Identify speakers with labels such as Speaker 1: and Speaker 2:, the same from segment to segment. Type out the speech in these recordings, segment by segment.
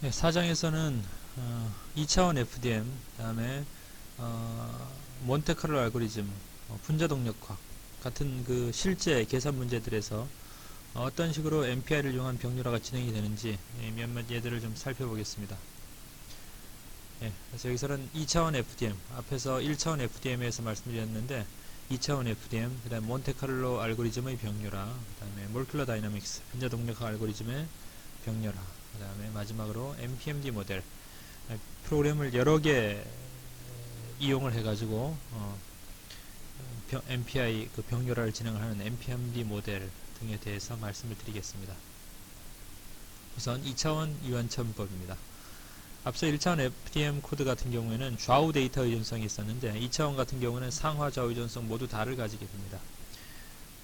Speaker 1: 네, 4장에서는 2차원 FDM, 다음에 몬테카를로 알고리즘, 분자 동력학 같은 그 실제 계산 문제들에서 어떤 식으로 MPI를 이용한 병렬화가 진행이 되는지 몇몇 예들을 좀 살펴보겠습니다. 예, 그래서 여기서는 2차원 FDM, 앞에서 1차원 FDM에서 말씀드렸는데 2차원 FDM, 그 다음에 몬테카를로 알고리즘의 병렬화, 그 다음에 몰큘러 다이나믹스, 분자 동력학 알고리즘의 병렬화, 그 다음에 마지막으로 MPMD 모델, 프로그램을 여러 개 이용을 해가지고 MPI 그 병렬화를 진행하는 MPMD 모델 등에 대해서 말씀을 드리겠습니다. 우선 2차원 유한첨법입니다. 앞서 1차원 FDM 코드 같은 경우에는 좌우 데이터 의존성이 있었는데 2차원 같은 경우는 상하 좌우 의존성 모두 다를 가지게 됩니다.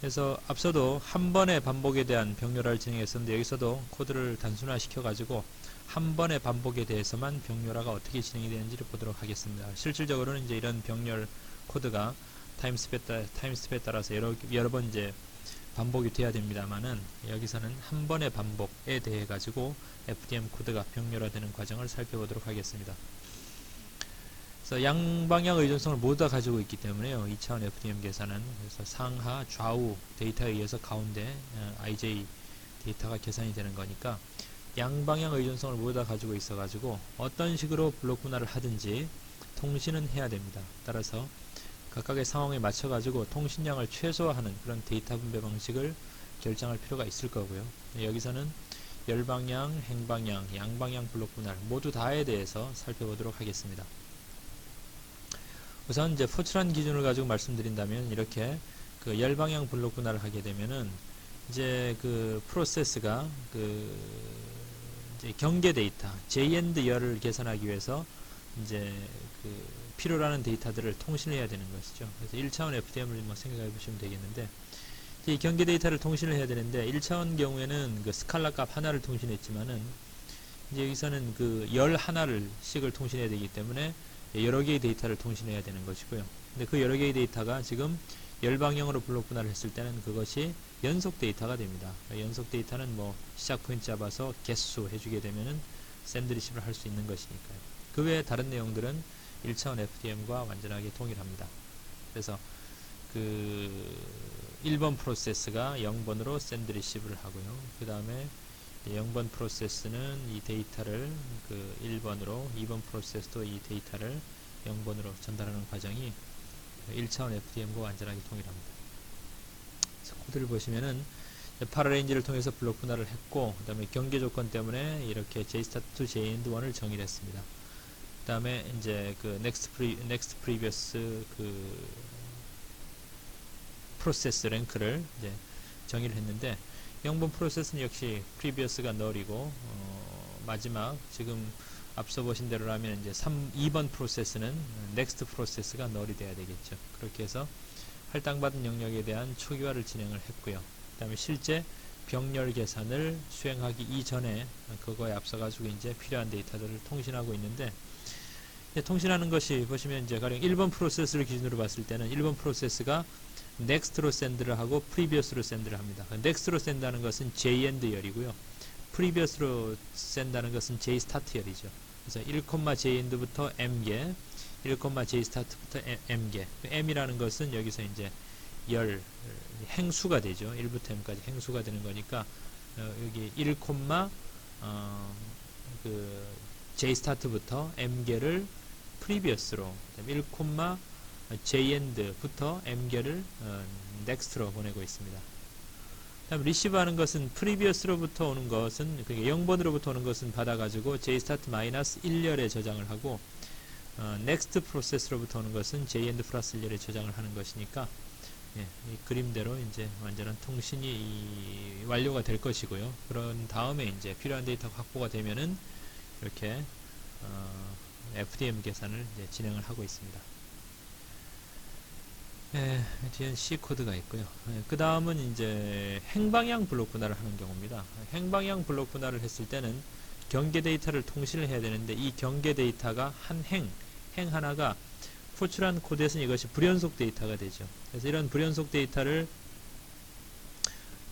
Speaker 1: 그래서 앞서도 한 번의 반복에 대한 병렬화를 진행했었는데 여기서도 코드를 단순화시켜 가지고 한 번의 반복에 대해서만 병렬화가 어떻게 진행이 되는지를 보도록 하겠습니다. 실질적으로는 이제 이런 병렬 코드가 타임스텝에 따라서 여러 번 이제 반복이 돼야 됩니다만은 여기서는 한 번의 반복에 대해 가지고 FDM 코드가 병렬화되는 과정을 살펴보도록 하겠습니다. 그래서 양방향 의존성을 모두 다 가지고 있기 때문에요. 2차원 FDM 계산은 그래서 상하 좌우 데이터에 의해서 가운데 IJ 데이터가 계산이 되는 거니까 양방향 의존성을 모두 다 가지고 있어 가지고 어떤 식으로 블록 분할을 하든지 통신은 해야 됩니다. 따라서 각각의 상황에 맞춰 가지고 통신량을 최소화하는 그런 데이터 분배 방식을 결정할 필요가 있을 거고요. 여기서는 열방향, 행방향, 양방향 블록 분할 모두 다에 대해서 살펴보도록 하겠습니다. 우선 이제 포트란 기준을 가지고 말씀드린다면 이렇게 그 열방향 블록 분할을 하게 되면은 이제 그 프로세스가 그 이제 경계 데이터 J&D 열을 계산하기 위해서 이제 그 필요로 하는 데이터들을 통신해야 되는 것이죠. 그래서 1차원 FDM을 뭐 생각해 보시면 되겠는데 이 경계 데이터를 통신을 해야 되는데 1차원 경우에는 그 스칼라 값 하나를 통신했지만은 이제 여기서는 그 열 하나를 씩을 통신해야 되기 때문에 여러 개의 데이터를 통신해야 되는 것이고요. 근데 그 여러 개의 데이터가 지금 열방향으로 블록 분할을 했을 때는 그것이 연속 데이터가 됩니다. 연속 데이터는 뭐 시작 포인트 잡아서 개수 해주게 되면은 샌드 리시브를 할 수 있는 것이니까요. 그 외에 다른 내용들은 1차원 FDM과 완전하게 동일합니다. 그래서 그 1번 프로세스가 0번으로 샌드 리시브를 하고요. 그 다음에 0번 프로세스는 이 데이터를 그 1번으로 2번 프로세스도 이 데이터를 0번으로 전달하는 과정이 1차원 FDM과 완전하게 동일합니다. 코드를 보시면은 파라레인지를 통해서 블록 분할을 했고 그 다음에 경계 조건 때문에 이렇게 JSTART to JEND1을 정의했습니다. 그 다음에 이제 그 next previous 그 프로세스 랭크를 이제 정의를 했는데 0번 프로세스는 역시 previous가 null이고 마지막 지금 앞서 보신 대로라면 이제 2번 프로세스는 next 프로세스가 null이 돼야 되겠죠. 그렇게 해서 할당받은 영역에 대한 초기화를 진행을 했고요. 그 다음에 실제 병렬 계산을 수행하기 이전에 그거에 앞서 가지고 이제 필요한 데이터들을 통신하고 있는데 통신하는 것이 보시면 이제 가령 1번 프로세스를 기준으로 봤을 때는 1번 프로세스가 next로 샌드를 하고 previously 샌드를 합니다. next로 샌드하는 것은 J&D 열이고요. previously 샌드하는 것은 J_start 열이죠. 그래서 1,J&D부터 m개, 1,J_start부터 m개. m이라는 것은 여기서 이제 열 행수가 되죠. 1부터 m까지 행수가 되는 거니까 여기 1, 그 J_start부터 m개를 previous로 1, J&D부터 m개를 next로 보내고 있습니다. 다음 리시브하는 것은 previous로부터 오는 것은 그러니까 0번으로부터 오는 것은 받아가지고 J_start 마이너스 1열에 저장을 하고 next 프로세스로부터 오는 것은 J&D 플러스 1열에 저장을 하는 것이니까 이 그림대로 이제 완전한 통신이 완료가 될 것이고요. 그런 다음에 이제 필요한 데이터가 확보가 되면은 이렇게 FDM 계산을 이제 진행을 하고 있습니다. 뒤엔 C 코드가 있고요. 그 다음은 이제 행방향 블록 분할을 하는 경우입니다. 행방향 블록 분할을 했을 때는 경계 데이터를 통신을 해야 되는데 이 경계 데이터가 한 행 하나가 포출한 코드에서는 이것이 불연속 데이터가 되죠. 그래서 이런 불연속 데이터를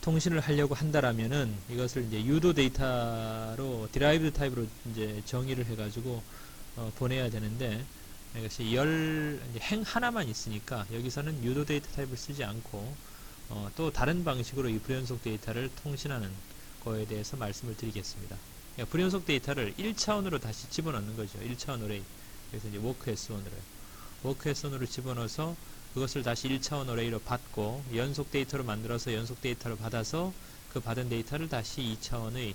Speaker 1: 통신을 하려고 한다라면은 이것을 이제 유도 데이터로 디라이브드 타입으로 이제 정의를 해가지고 보내야 되는데 이것이 이제 행 하나만 있으니까 여기서는 유도 데이터 타입을 쓰지 않고 또 다른 방식으로 이 불연속 데이터를 통신하는 거에 대해서 말씀을 드리겠습니다. 그러니까 불연속 데이터를 1차원으로 다시 집어넣는 거죠. 1차원 어레이. 그래서 이제 워크 S1으로요. 워크 S1으로 집어넣어서 그것을 다시 1차원 어레이로 받고 연속 데이터로 만들어서 연속 데이터를 받아서 그 받은 데이터를 다시 2차원의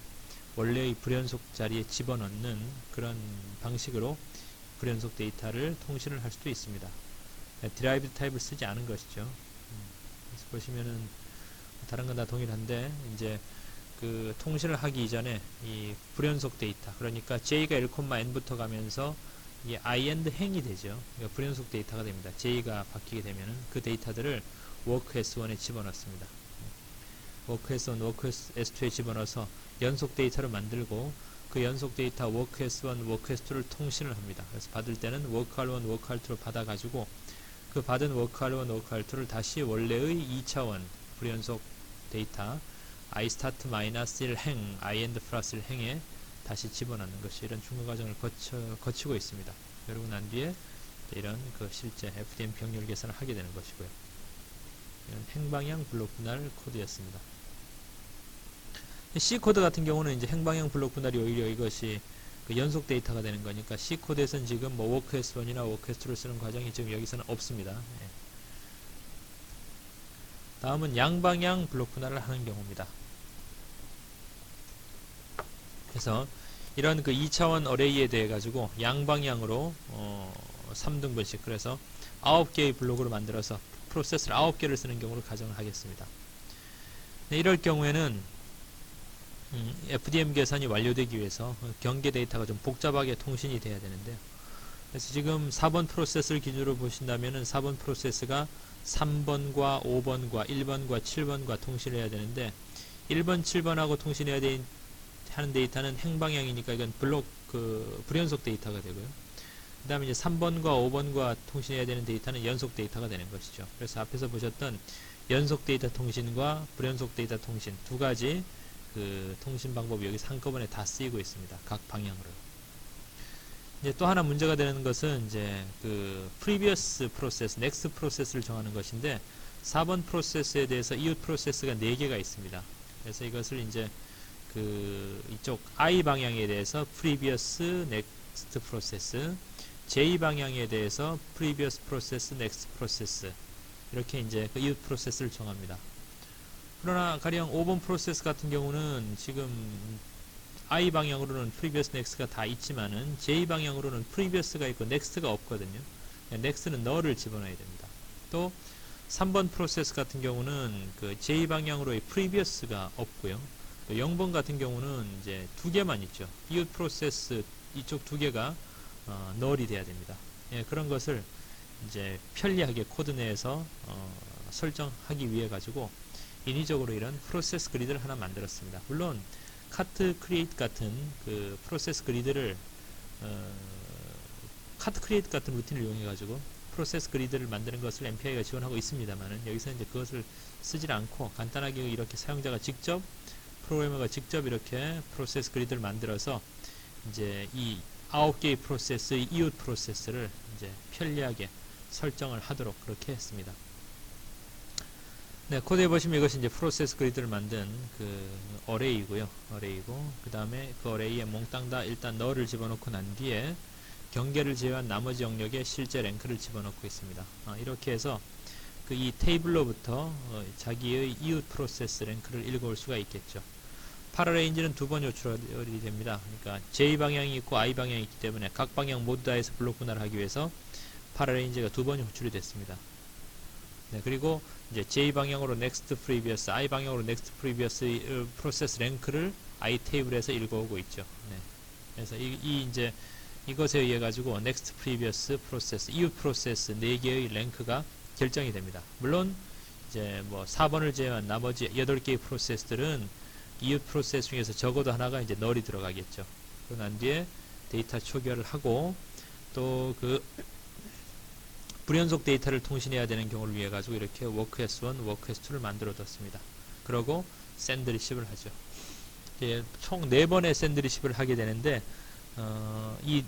Speaker 1: 원래의 불연속 자리에 집어넣는 그런 방식으로 불연속 데이터를 통신을 할 수도 있습니다. 디라이브드 타입을 쓰지 않은 것이죠. 그래서 보시면은 다른 건 다 동일한데 이제 그 통신을 하기 이전에 이 불연속 데이터, 그러니까 j가 1,n부터 가면서 이게 i&d 행이 되죠. 그러니까 불연속 데이터가 됩니다. j가 바뀌게 되면은 그 데이터들을 워크 S1에 집어넣습니다. 워크 S1, 워크 S2에 집어넣어서 연속 데이터를 만들고 그 연속 데이터 워크 S1, 워크 S2를 통신을 합니다. 그래서 받을 때는 워크 R1, 워크 R2로 받아가지고 그 받은 워크 R1, 워크 R2를 다시 원래의 2차원 불연속 데이터 i start 마이너스 1 행, i end 플러스 1 행에 다시 집어넣는 것이 이런 중간 과정을 거치고 있습니다. 그러고 난 뒤에 이런 그 실제 FDM 병렬 계산을 하게 되는 것이고요. 이런 행방향 블록 분할 코드였습니다. C 코드 같은 경우는 이제 행방향 블록 분할이 오히려 이것이 그 연속 데이터가 되는 거니까 C 코드에서는 지금 뭐 워크 S1이나 워크 S2를 쓰는 과정이 지금 여기서는 없습니다. 예. 다음은 양방향 블록 분할을 하는 경우입니다. 그래서 이런 그 2차원 어레이에 대해 가지고 양방향으로 3등분씩, 그래서 9개의 블록으로 만들어서 프로세스를 9개를 쓰는 경우를 가정을 하겠습니다. 네, 이럴 경우에는 FDM 계산이 완료되기 위해서 경계 데이터가 좀 복잡하게 통신이 돼야 되는데요. 그래서 지금 4번 프로세스를 기준으로 보신다면은 4번 프로세스가 3번과 5번과 1번과 7번과 통신을 해야 되는데 1번, 7번하고 통신해야 하는 데이터는 행방향이니까 이건 블록 불연속 데이터가 되고요. 그 다음에 이제 3번과 5번과 통신해야 되는 데이터는 연속 데이터가 되는 것이죠. 그래서 앞에서 보셨던 연속 데이터 통신과 불연속 데이터 통신 두 가지 그 통신 방법이 여기서 한꺼번에 다 쓰이고 있습니다. 각 방향으로. 이제 또 하나 문제가 되는 것은 이제 그 previous process, next process를 정하는 것인데 4번 프로세스에 대해서 이웃 프로세스가 4개가 있습니다. 그래서 이것을 이제 그 이쪽 I 방향에 대해서 previous, next process, J 방향에 대해서 previous process, next process 이렇게 이제 그 이웃 프로세스를 정합니다. 그러나 가령 5번 프로세스 같은 경우는 지금 I 방향으로는 previous, next가 다 있지만은 J 방향으로는 previous가 있고 next가 없거든요. next는 nul을 집어넣어야 됩니다. 또 3번 프로세스 같은 경우는 그 J 방향으로의 previous가 없고요. 0번 같은 경우는 이제 두 개만 있죠. 이웃 프로세스 이쪽 두 개가 null이 돼야 됩니다. 예, 그런 것을 이제 편리하게 코드 내에서 설정하기 위해 가지고 인위적으로 이런 프로세스 그리드를 하나 만들었습니다. 물론 카트 크리에이트 같은 그 프로세스 그리드를 카트 크리에이트 같은 루틴을 이용해 가지고 프로세스 그리드를 만드는 것을 MPI가 지원하고 있습니다만은 여기서 이제 그것을 쓰질 않고 간단하게 이렇게 사용자가 직접 프로그래머가 직접 이렇게 프로세스 그리드를 만들어서 이제 이 9개의 프로세스의 이웃 프로세스를 이제 편리하게 설정을 하도록 그렇게 했습니다. 네, 코드에 보시면 이것이 이제 프로세스 그리드를 만든 그 어레이고요. 어레이고 그 다음에 그 어레이에 몽땅 다 일단 너를 집어넣고 난 뒤에 경계를 제외한 나머지 영역에 실제 랭크를 집어넣고 있습니다. 이렇게 해서 그 이 테이블로부터 자기의 이웃 프로세스 랭크를 읽어올 수가 있겠죠. 파라레인지는 두 번 요출이 됩니다. 그러니까 J 방향이 있고 I 방향이 있기 때문에 각 방향 모두 다에서 블록 분할을 하기 위해서 파라레인지가 두 번 호출이 됐습니다. 네, 그리고 이제 J 방향으로 next previous, I 방향으로 next previous 프로세스 랭크를 I 테이블에서 읽어오고 있죠. 네. 그래서 이제 이것에 의해 가지고 next previous process, 이웃 프로세스 4개의 랭크가 결정이 됩니다. 물론 이제 뭐 4번을 제외한 나머지 8개의 프로세스들은 이웃 프로세스 중에서 적어도 하나가 이제 null이 들어가겠죠. 그러고 난 뒤에 데이터 초기화를 하고 또 그 불연속 데이터를 통신해야 되는 경우를 위해 가지고 이렇게 워크 S1, 워크 S2를 만들어 뒀습니다. 그러고 샌드 리시브를 하죠. 총 4번의 샌드 리시브를 하게 되는데 이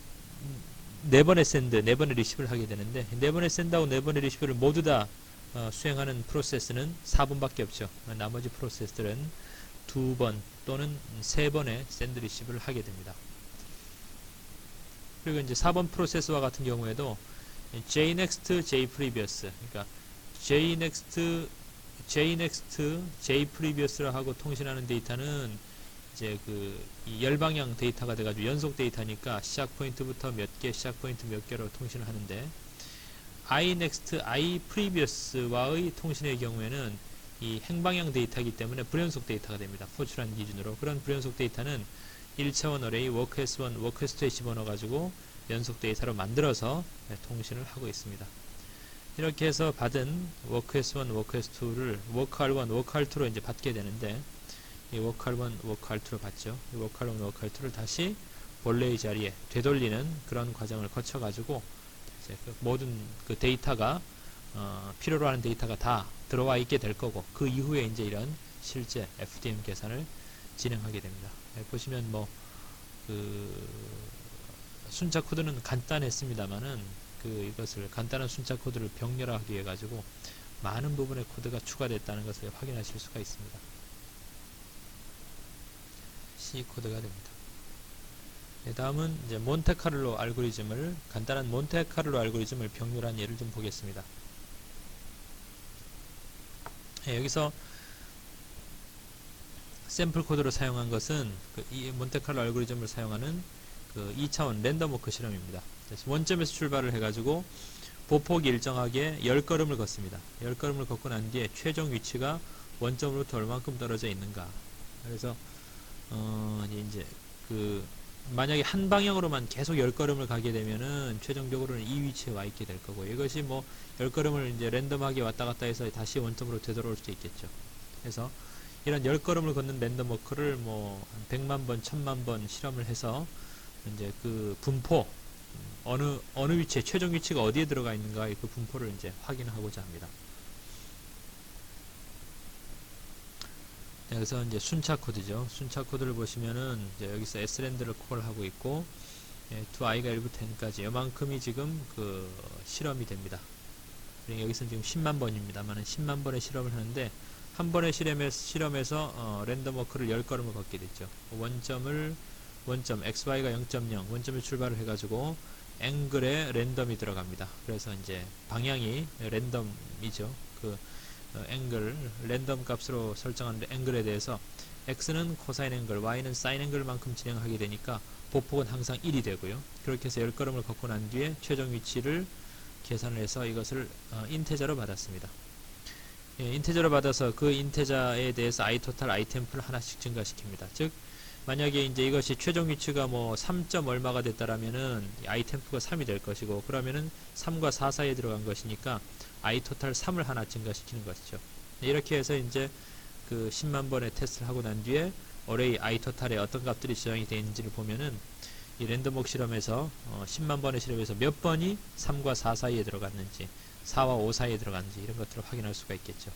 Speaker 1: 4번의 샌드, 4번의 리시브를 하게 되는데 4번의 샌드하고 4번의 리시브를 모두 다 수행하는 프로세스는 4번밖에 없죠. 나머지 프로세스들은 2번 또는 3번의 샌드 리시브를 하게 됩니다. 그리고 이제 4번 프로세스와 같은 경우에도 JNext, JPrevious, 그러니까 JNext, JPrevious라 하고 통신하는 데이터는 이제 이 열방향 데이터가 돼가지고 연속 데이터니까 시작 포인트부터 몇 개, 시작 포인트 몇 개로 통신을 하는데 iNext, iPrevious와의 통신의 경우에는 이 행방향 데이터이기 때문에 불연속 데이터가 됩니다. 포츄란 기준으로. 그런 불연속 데이터는 1차원 어레이 워크S1, 워크S2에 집어넣어 가지고 연속 데이터로 만들어서 통신을 하고 있습니다. 이렇게 해서 받은 워크S1, 워크S2를 워크R1, 워크R2로 이제 받게 되는데 이 워크R1, 워크R2로 받죠. 이 워크R1, 워크R2를 다시 본래의 자리에 되돌리는 그런 과정을 거쳐 가지고 이제 모든 데이터가 필요로 하는 데이터가 다 들어와 있게 될 거고 그 이후에 이제 이런 실제 FDM 계산을 진행하게 됩니다. 보시면 순차 코드는 간단했습니다만은 이것을 간단한 순차 코드를 병렬화하기 위해 가지고 많은 부분의 코드가 추가됐다는 것을 확인하실 수가 있습니다. C 코드가 됩니다. 다음은 이제 몬테카를로 알고리즘을 간단한 몬테카를로 알고리즘을 병렬한 예를 좀 보겠습니다. 여기서 샘플 코드로 사용한 것은 이 몬테카를로 알고리즘을 사용하는 2차원 랜덤 워크 실험입니다. 그래서 원점에서 출발을 해가지고 보폭이 일정하게 10걸음을 걷습니다. 10걸음을 걷고 난 뒤에 최종 위치가 원점으로부터 얼만큼 떨어져 있는가. 그래서 이제 만약에 한 방향으로만 계속 10걸음을 가게 되면은 최종적으로는 이 위치에 와 있게 될 거고 이것이 10걸음을 이제 랜덤하게 왔다 갔다 해서 다시 원점으로 되돌아올 수도 있겠죠. 그래서 이런 10걸음을 걷는 랜덤 워크를 한 100만 번, 1000만 번 실험을 해서 이제 분포 어느 위치에 최종 위치가 어디에 들어가 있는가 그 분포를 이제 확인하고자 합니다. 여기서 이제 순차 코드죠. 순차 코드를 보시면은 이제 여기서 s랜드를 콜하고 있고 to i가 1부터 n까지 이만큼이 지금 실험이 됩니다. 여기서는 지금 10만 번입니다만 10만 번의 실험을 하는데 한 번의 실험에서 랜덤 워크를 10걸음을 걷게 됐죠. 원점 xy가 0.0 원점에 출발을 해가지고 앵글에 랜덤이 들어갑니다. 그래서 이제 방향이 랜덤이죠. 앵글 랜덤 값으로 설정한 앵글에 대해서 x는 코사인 앵글, y는 사인 앵글만큼 진행하게 되니까 보폭은 항상 1이 되고요. 그렇게 해서 10걸음을 걷고 난 뒤에 최종 위치를 계산을 해서 이것을 인테저로 받았습니다. 인테저로 받아서 그 인테저에 대해서 i토탈, i템프를 하나씩 증가시킵니다. 즉 만약에 이제 이것이 최종 위치가 3점 얼마가 됐다라면은 item프가 3이 될 것이고 그러면은 3과 4 사이에 들어간 것이니까 i토탈 3을 하나 증가시키는 것이죠. 이렇게 해서 이제 10만 번의 테스트를 하고 난 뒤에 어레이 i토탈에 어떤 값들이 저장이 되어 있는지를 보면은 이 랜덤워크 실험에서 10만 번의 실험에서 몇 번이 3과 4 사이에 들어갔는지 4와 5 사이에 들어갔는지 이런 것들을 확인할 수가 있겠죠.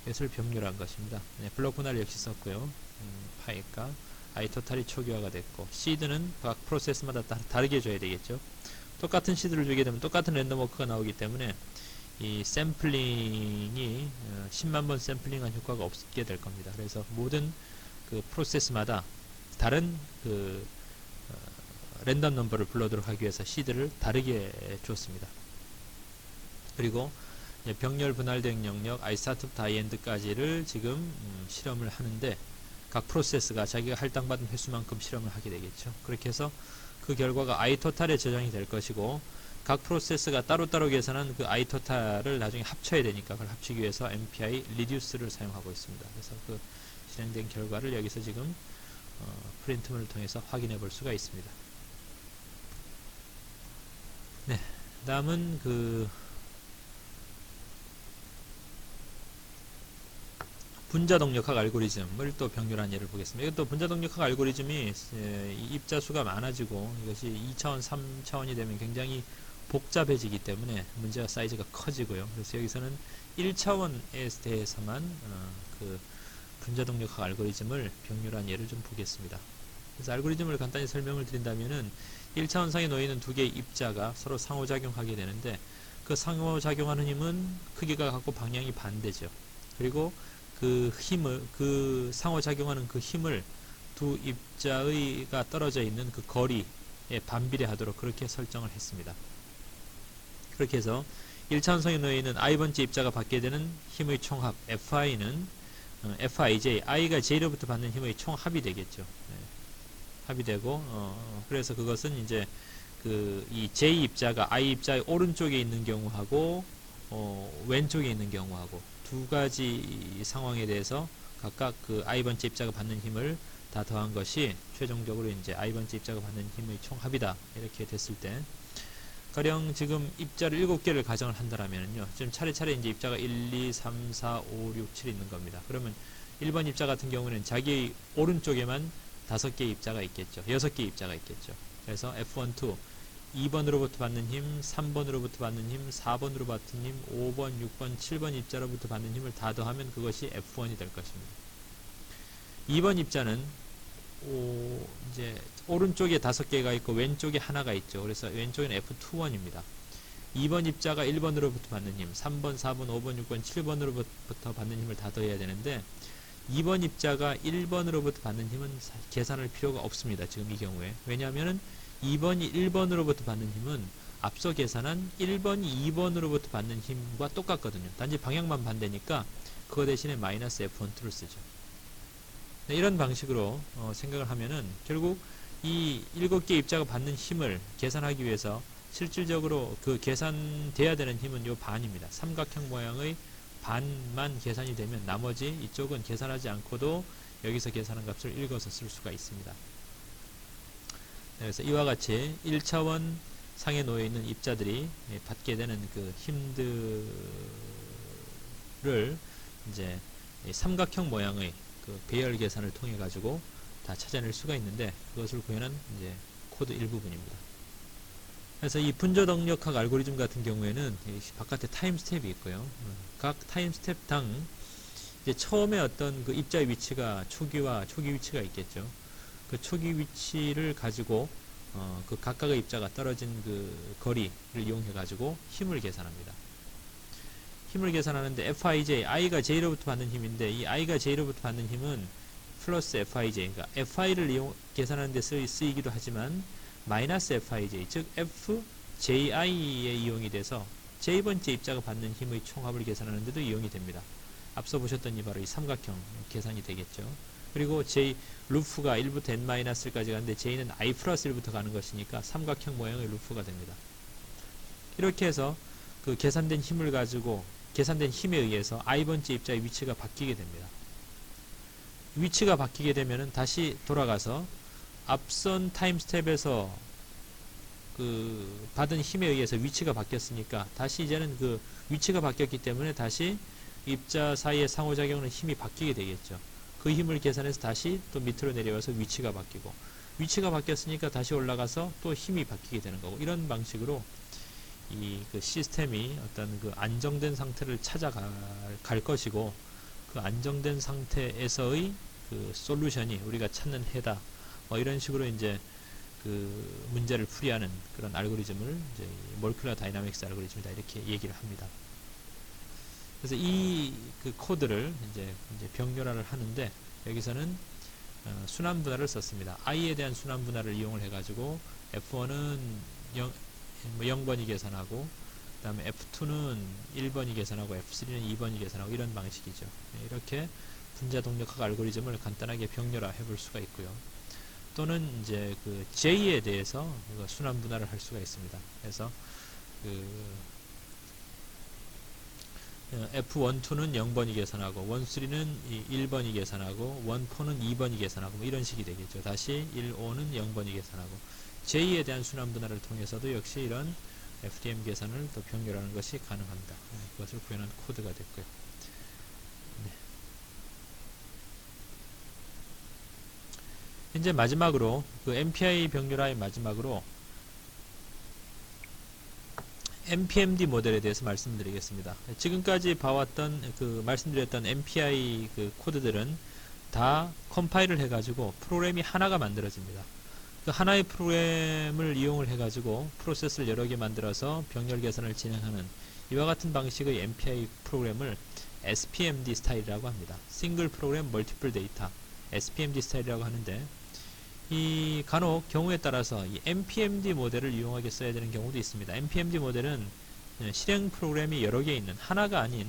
Speaker 1: 이것을 병렬한 것입니다. 블록 분할 역시 썼고요. 파이가 i토탈이 초기화가 됐고 시드는 각 프로세스마다 다르게 줘야 되겠죠. 똑같은 시드를 주게 되면 똑같은 랜덤 워크가 나오기 때문에 이 샘플링이 10만 번 샘플링한 효과가 없게 될 겁니다. 그래서 모든 프로세스마다 다른 랜덤 넘버를 불러도록 하기 위해서 시드를 다르게 줬습니다. 그리고 병렬 분할된 영역 iStart부터 iEnd까지를 지금 실험을 하는데 각 프로세스가 자기가 할당받은 횟수만큼 실험을 하게 되겠죠. 그렇게 해서 그 결과가 iTotal에 저장이 될 것이고 각 프로세스가 따로따로 계산한 iTotal을 나중에 합쳐야 되니까 그걸 합치기 위해서 MPI reduce를 사용하고 있습니다. 그래서 실행된 결과를 여기서 지금 프린트문을 통해서 확인해 볼 수가 있습니다. 네, 다음은 분자동력학 알고리즘을 또 병렬한 예를 보겠습니다. 이것도 분자동력학 알고리즘이 입자수가 많아지고 이것이 2차원, 3차원이 되면 굉장히 복잡해지기 때문에 문제가 사이즈가 커지고요. 그래서 여기서는 1차원에 대해서만 분자동력학 알고리즘을 병렬한 예를 좀 보겠습니다. 그래서 알고리즘을 간단히 설명을 드린다면은 1차원상에 놓이는 두 개의 입자가 서로 상호작용하게 되는데 그 상호작용하는 힘은 크기가 같고 방향이 반대죠. 그리고 그 상호작용하는 그 힘을 두 입자가 떨어져 있는 그 거리에 반비례하도록 그렇게 설정을 했습니다. 그렇게 해서 1차원상에 놓여있는 i번째 입자가 받게 되는 힘의 총합 Fi는 Fij, i가 j로부터 받는 힘의 총합이 되겠죠. 합이 되고 그래서 그것은 이제 이 j 입자가 i 입자의 오른쪽에 있는 경우하고 왼쪽에 있는 경우하고 두 가지 상황에 대해서 각각 그 i번째 입자가 받는 힘을 다 더한 것이 최종적으로 이제 i번째 입자가 받는 힘의 총합이다. 이렇게 됐을 때 가령 지금 입자를 7개를 가정을 한다면요. 지금 차례차례 이제 입자가 1, 2, 3, 4, 5, 6, 7 있는 겁니다. 그러면 1번 입자 같은 경우는 자기의 오른쪽에만 5개의 입자가 있겠죠. 6개의 입자가 있겠죠. 그래서 F12 2번으로부터 받는 힘, 3번으로부터 받는 힘, 4번으로 받는 힘, 5번, 6번, 7번 입자로부터 받는 힘을 다 더하면 그것이 F1이 될 것입니다. 2번 입자는 이제 오른쪽에 5개가 있고 왼쪽에 하나가 있죠. 그래서 왼쪽에는 F21입니다. 2번 입자가 1번으로부터 받는 힘, 3번, 4번, 5번, 6번, 7번으로부터 받는 힘을 다 더해야 되는데 2번 입자가 1번으로부터 받는 힘은 계산할 필요가 없습니다. 지금 이 경우에. 왜냐하면 2번이 1번으로부터 받는 힘은 앞서 계산한 1번이 2번으로부터 받는 힘과 똑같거든요. 단지 방향만 반대니까 그거 대신에 마이너스 F12를 쓰죠. 네, 이런 방식으로 생각을 하면은 결국 이 7개 입자가 받는 힘을 계산하기 위해서 실질적으로 그 계산돼야 되는 힘은 요 반입니다. 삼각형 모양의 반만 계산이 되면 나머지 이쪽은 계산하지 않고도 여기서 계산한 값을 읽어서 쓸 수가 있습니다. 그래서 이와 같이 1차원 상에 놓여 있는 입자들이 받게 되는 그 힘들을 이제 삼각형 모양의 그 배열 계산을 통해 가지고 다 찾아낼 수가 있는데 그것을 구현한 이제 코드 일부분입니다. 그래서 이 분자동력학 알고리즘 같은 경우에는 바깥에 타임 스텝이 있고요. 각 타임 스텝당 이제 처음에 어떤 그 입자의 위치가 초기 위치가 있겠죠. 그 초기 위치를 가지고 그 각각의 입자가 떨어진 그 거리를 이용해 가지고 힘을 계산합니다. 힘을 계산하는데 Fij, i가 j로부터 받는 힘인데 이 i가 j로부터 받는 힘은 플러스 Fij, 그러니까 Fi를 계산하는 데 쓰이기도 하지만 마이너스 Fij, 즉 FJI에 이용이 돼서 j번째 입자가 받는 힘의 총합을 계산하는 데도 이용이 됩니다. 앞서 보셨던 바로 이 삼각형 계산이 되겠죠. 그리고 j 루프가 1부터 n-1까지 가는데 j는 i 플러스 1부터 가는 것이니까 삼각형 모양의 루프가 됩니다. 이렇게 해서 그 계산된 힘을 가지고 계산된 힘에 의해서 i번째 입자의 위치가 바뀌게 됩니다. 위치가 바뀌게 되면은 다시 돌아가서 앞선 타임 스텝에서 그 받은 힘에 의해서 위치가 바뀌었으니까 다시 이제는 그 위치가 바뀌었기 때문에 다시 입자 사이의 상호작용은 힘이 바뀌게 되겠죠. 그 힘을 계산해서 다시 또 밑으로 내려와서 위치가 바뀌고 위치가 바뀌었으니까 다시 올라가서 또 힘이 바뀌게 되는 거고 이런 방식으로 이 그 시스템이 어떤 그 안정된 상태를 찾아갈 것이고 그 안정된 상태에서의 그 솔루션이 우리가 찾는 해다. 뭐 이런 식으로 이제 그 문제를 풀이하는 그런 알고리즘을 이제 몰큘러 다이나믹스 알고리즘이다 이렇게 얘기를 합니다. 그래서 이 그 코드를 이제 병렬화를 하는데 여기서는 순환 분할을 썼습니다. i에 대한 순환 분할을 이용을 해가지고 F1은 0번이 계산하고 그 다음에 F2는 1번이 계산하고 F3는 2번이 계산하고 이런 방식이죠. 이렇게 분자동력학 알고리즘을 간단하게 병렬화 해볼 수가 있고요. 또는 이제 그 J에 대해서 순환 분할을 할 수가 있습니다. 그래서 그 F1, 2는 0번이 계산하고 1, 3는 1번이 계산하고 1, 4는 2번이 계산하고 뭐 이런 식이 되겠죠. 다시 1, 5는 0번이 계산하고 J에 대한 순환 분할을 통해서도 역시 이런 FDM 계산을 또 병렬하는 것이 가능합니다. 그것을 구현한 코드가 됐고요. 네. 이제 마지막으로 그 MPI 병렬화의 마지막으로 MPMD 모델에 대해서 말씀드리겠습니다. 지금까지 봐왔던 말씀드렸던 MPI 그 코드들은 다 컴파일을 해가지고 프로그램이 하나가 만들어집니다. 그 하나의 프로그램을 이용을 해가지고 프로세스를 여러 개 만들어서 병렬 계산을 진행하는 이와 같은 방식의 MPI 프로그램을 SPMD 스타일이라고 합니다. 싱글 프로그램 멀티플 데이터 SPMD 스타일이라고 하는데, 이 간혹 경우에 따라서 이 MPMD 모델을 이용하게 써야 되는 경우도 있습니다. MPMD 모델은 실행 프로그램이 여러 개 있는, 하나가 아닌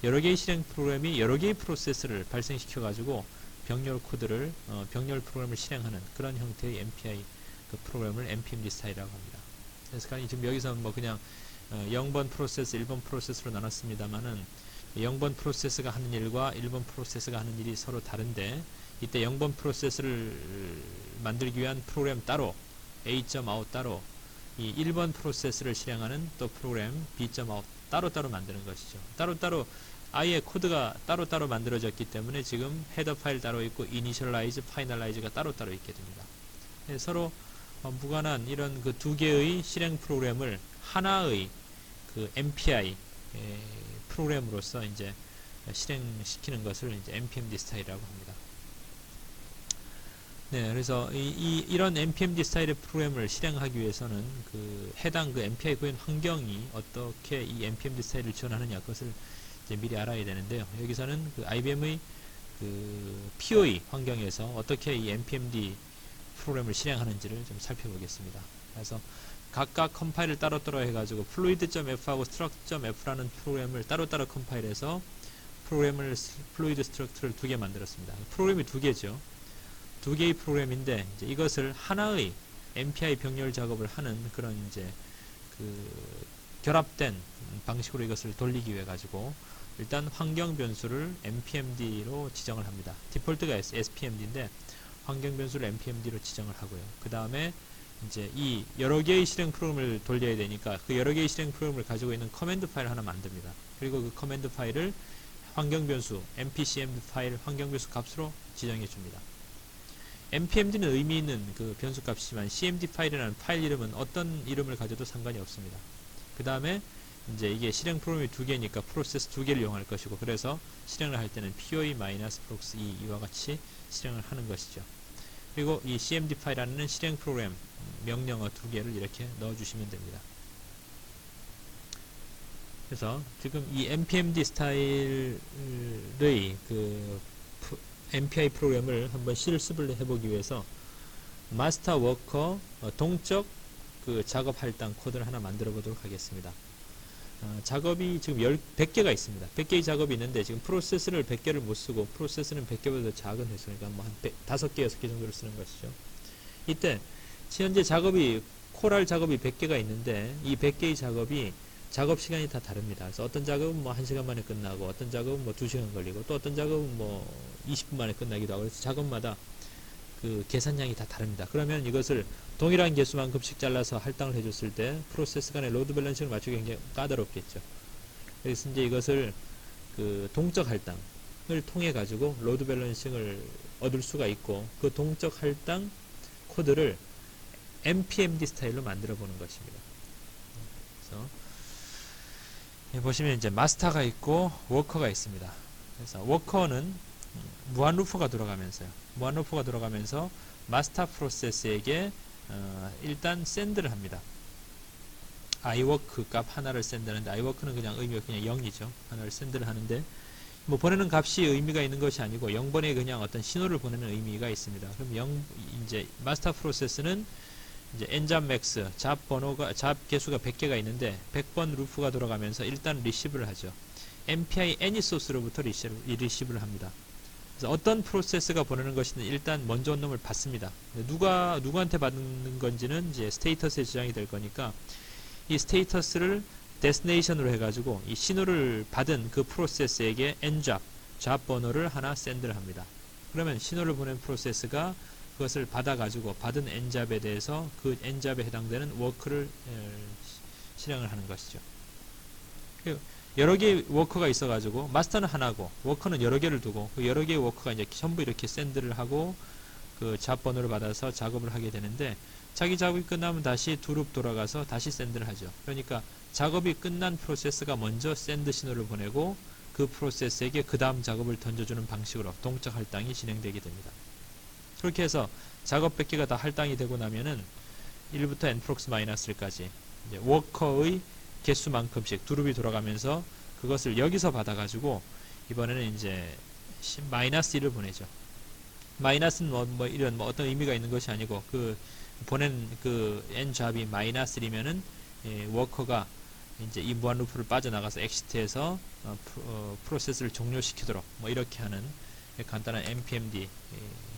Speaker 1: 여러 개의 실행 프로그램이 여러 개의 프로세스를 발생시켜 가지고 병렬 코드를 병렬 프로그램을 실행하는 그런 형태의 MPI 그 프로그램을 MPMD 스타일이라고 합니다. 그래서 지금 여기서 뭐 그냥 0번 프로세스, 1번 프로세스로 나눴습니다만은 0번 프로세스가 하는 일과 1번 프로세스가 하는 일이 서로 다른데, 이때 0번 프로세스를 만들기 위한 프로그램 따로, A.out 따로, 이 1번 프로세스를 실행하는 또 프로그램 B.out 따로따로 만드는 것이죠. 따로따로 아예 코드가 따로따로 만들어졌기 때문에 지금 헤더 파일 따로 있고 이니셜라이즈, 파이널라이즈가 따로따로 있게 됩니다. 서로 무관한 이런 그 두 개의 실행 프로그램을 하나의 그 MPI 프로그램으로서 이제 실행시키는 것을 이제 MPMD 스타일이라고 합니다. 네, 그래서 이런 MPMD 스타일의 프로그램을 실행하기 위해서는 그 해당 그 MPI 구현 환경이 어떻게 이 MPMD 스타일을 지원하느냐, 그것을 이제 미리 알아야 되는데요. 여기서는 그 IBM의 그 POE 환경에서 어떻게 이 MPMD 프로그램을 실행하는지를 좀 살펴보겠습니다. 그래서 각각 컴파일을 따로따로 해가지고 fluid.f하고 struct.f라는 프로그램을 따로따로 컴파일해서 프로그램을 fluid struct를 두 개 만들었습니다. 프로그램이 두 개죠. 두 개의 프로그램인데 이제 이것을 하나의 MPI 병렬 작업을 하는 그런 이제 그 결합된 방식으로 이것을 돌리기 위해 가지고 일단 환경 변수를 MPMD로 지정을 합니다. 디폴트가 SPMD인데 환경 변수를 MPMD로 지정을 하고요. 그 다음에 이제 이 여러 개의 실행 프로그램을 돌려야 되니까 그 여러 개의 실행 프로그램을 가지고 있는 커맨드 파일을 하나 만듭니다. 그리고 그 커맨드 파일을 환경 변수 npcmd 파일 환경 변수 값으로 지정해 줍니다. npmd는 의미 있는 그 변수 값이지만 cmd 파일이라는 파일 이름은 어떤 이름을 가져도 상관이 없습니다. 그 다음에 이제 이게 실행 프로그램이 두 개니까 프로세스 두 개를 이용할 것이고, 그래서 실행을 할 때는 POE-prox2 이와 같이 실행을 하는 것이죠. 그리고 이 cmd 파일 안에는 실행 프로그램 명령어 두 개를 이렇게 넣어 주시면 됩니다. 그래서 지금 이 npmd 스타일의 그 MPI 프로그램을 한번 실습을 해보기 위해서 마스터 워커 동적 그 작업 할당 코드를 하나 만들어 보도록 하겠습니다. 작업이 지금 100개가 있습니다. 100개의 작업이 있는데 지금 프로세스를 100개를 못 쓰고, 프로세스는 100개보다 더 작은 횟수니까 뭐 한 5개, 6개 정도를 쓰는 것이죠. 이때 현재 작업이 코랄 작업이 100개가 있는데 이 100개의 작업이 작업 시간이 다 다릅니다. 그래서 어떤 작업은 뭐 1시간 만에 끝나고, 어떤 작업은 뭐 2시간 걸리고, 또 어떤 작업은 뭐 20분 만에 끝나기도 하고, 그래서 작업마다 그 계산량이 다 다릅니다. 그러면 이것을 동일한 개수만큼씩 잘라서 할당을 해줬을 때 프로세스 간의 로드 밸런싱을 맞추기 굉장히 까다롭겠죠. 그래서 이제 이것을 그 동적 할당을 통해 가지고 로드 밸런싱을 얻을 수가 있고, 그 동적 할당 코드를 npmd 스타일로 만들어 보는 것입니다. 그래서 보시면 이제 마스터가 있고 워커가 있습니다. 그래서 워커는 무한 루프가 돌아가면서 마스터 프로세스에게 일단 샌드를 합니다. iWork 값 하나를 샌드하는데, iWork는 그냥 의미가 그냥 0이죠. 하나를 샌드를 하는데, 뭐 보내는 값이 의미가 있는 것이 아니고 0번에 그냥 어떤 신호를 보내는 의미가 있습니다. 그럼 이제 마스터 프로세스는 이제 n잡 max 잡 개수가 100개가 있는데 100번 루프가 돌아가면서 일단 리시브를 하죠. MPI any source로부터 리시브를 합니다. 그래서 어떤 프로세스가 보내는 것이든 일단 먼저 온 놈을 받습니다. 누구한테 받는 건지는 이제 스테이터스에 저장이 될 거니까 이 스테이터스를 데스티네이션으로 해가지고 이 신호를 받은 그 프로세스에게 n잡 잡 번호를 하나 샌드를 합니다. 그러면 신호를 보낸 프로세스가 그것을 받아가지고 받은 n잡에 대해서 그 n잡에 해당되는 워크를 실행을 하는 것이죠. 여러 개의 워커가 있어가지고 마스터는 하나고 워커는 여러 개를 두고 그 여러 개의 워커가 이제 전부 이렇게 샌드를 하고 그 잡 번호를 받아서 작업을 하게 되는데, 자기 작업이 끝나면 다시 두 룹 돌아가서 다시 샌드를 하죠. 그러니까 작업이 끝난 프로세스가 먼저 샌드 신호를 보내고 그 프로세스에게 그 다음 작업을 던져주는 방식으로 동적 할당이 진행되게 됩니다. 그렇게 해서 작업 100개가 다 할당이 되고 나면은 1부터 n-1까지 이제 워커의 개수만큼씩 두루비 돌아가면서 그것을 여기서 받아가지고 이번에는 이제 마이너스 1을 보내죠. 마이너스는 이런 어떤 의미가 있는 것이 아니고 그 보낸 그 n 잡이 마이너스 1이면은 워커가 이제 이 무한 루프를 빠져나가서 엑시트해서 프로세스를 종료시키도록 뭐 이렇게 하는 간단한 npmd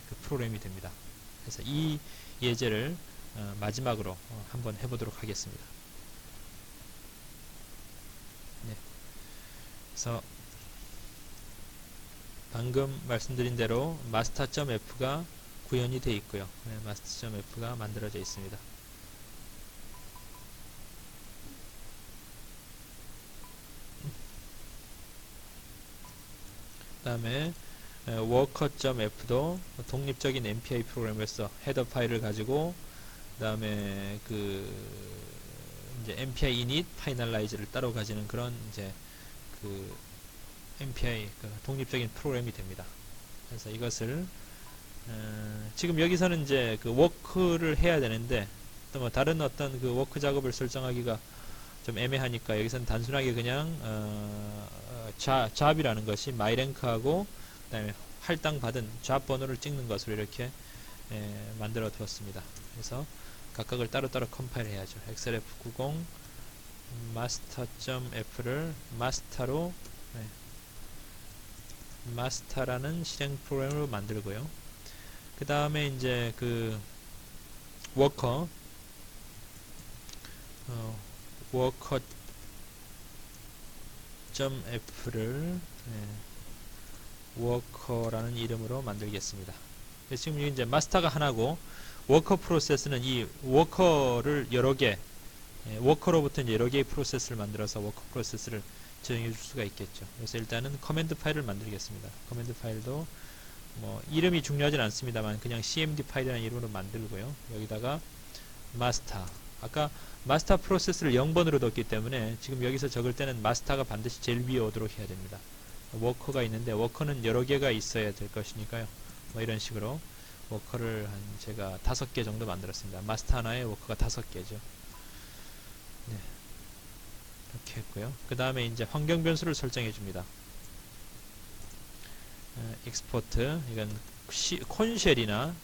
Speaker 1: 그 프로그램이 됩니다. 그래서 이 예제를 마지막으로 한번 해보도록 하겠습니다. 네. 그래서 방금 말씀드린 대로 master.f가 구현이 되어 있고요. 네, master.f가 만들어져 있습니다. 그 다음에 worker.f도 독립적인 MPI 프로그램으로서 헤더 파일을 가지고 그 다음에 이제 MPI init, finalize를 따로 가지는 그런 이제 그 MPI 독립적인 프로그램이 됩니다. 그래서 이것을 지금 여기서는 이제 그 워크를 해야 되는데 또 뭐 다른 어떤 그 워크 작업을 설정하기가 좀 애매하니까 여기서는 단순하게 그냥 잡이라는 것이 myrank하고 그다음에 할당 받은 잡 번호를 찍는 것으로 이렇게 만들어 두었습니다. 그래서 각각을 따로따로 컴파일 해야죠. xlf90 master.f를 master로 master라는 실행 프로그램으로 만들고요. 그 다음에 이제 그 worker worker.f를 worker라는 이름으로 만들겠습니다. 지금 이제 마스터가 하나고 워커 프로세스는 이 워커를 여러 개 워커로부터 이제 여러 개의 프로세스를 만들어서 워커 프로세스를 저장해 줄 수가 있겠죠. 그래서 일단은 커맨드 파일을 만들겠습니다. 커맨드 파일도 뭐 이름이 중요하진 않습니다만 그냥 cmd 파일이라는 이름으로 만들고요. 여기다가 마스터, 아까 마스터 프로세스를 0번으로 뒀기 때문에 지금 여기서 적을 때는 마스터가 반드시 제일 위에 오도록 해야 됩니다. 워커가 있는데 워커는 여러 개가 있어야 될 것이니까요. 뭐 이런 식으로 워커를 한 제가 5개 정도 만들었습니다. 마스터 하나에 워커가 5개죠. 네. 이렇게 했고요. 그 다음에 이제 환경 변수를 설정해 줍니다. 익스포트, 이건 콘쉘이나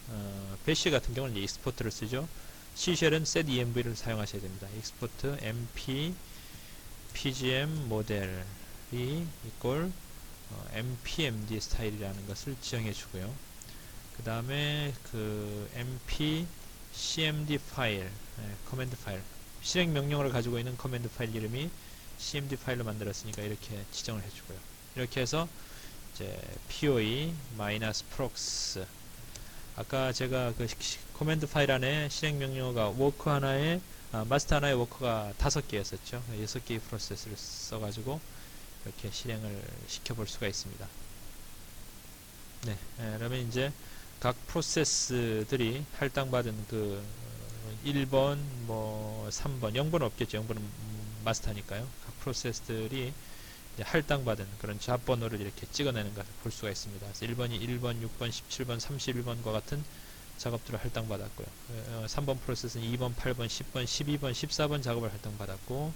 Speaker 1: 배시 같은 경우는 이제 익스포트를 쓰죠. C쉘은 setenv를 사용하셔야 됩니다. 익스포트 mp pgm 모델이 이꼴 mpmd 스타일이라는 것을 지정해 주고요. 그 다음에 그 mp cmd 파일, 커맨드 파일, 실행 명령어를 가지고 있는 커맨드 파일 이름이 cmd 파일로 만들었으니까 이렇게 지정을 해주고요. 이렇게 해서 이제 poe-prox, 아까 제가 그 커맨드 파일 안에 실행 명령어가 워커 하나에 마스터 하나에 워커가 5개였었죠. 6개의 프로세스를 써가지고 이렇게 실행을 시켜볼 수가 있습니다. 네, 그러면 이제 각 프로세스들이 할당받은 그 1번, 뭐 3번, 0번은 없겠죠. 0번은 마스터니까요. 각 프로세스들이 이제 할당받은 그런 잡 번호를 이렇게 찍어내는 것을 볼 수가 있습니다. 그래서 1번이 1번, 6번, 17번, 31번과 같은 작업들을 할당받았고요. 3번 프로세스는 2번, 8번, 10번, 12번, 14번 작업을 할당받았고,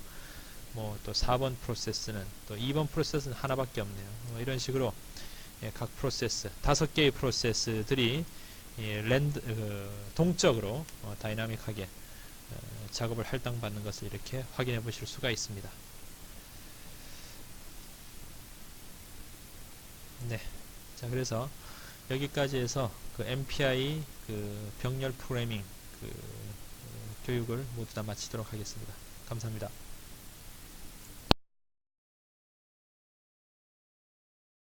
Speaker 1: 뭐 또 4번 프로세스는 또 2번 프로세스는 하나밖에 없네요. 이런 식으로 각 프로세스 5개의 프로세스들이 동적으로 다이나믹하게 작업을 할당받는 것을 이렇게 확인해 보실 수가 있습니다. 네, 자 그래서 여기까지 해서 그 MPI 그 병렬 프로그래밍 그 교육을 모두 다 마치도록 하겠습니다. 감사합니다.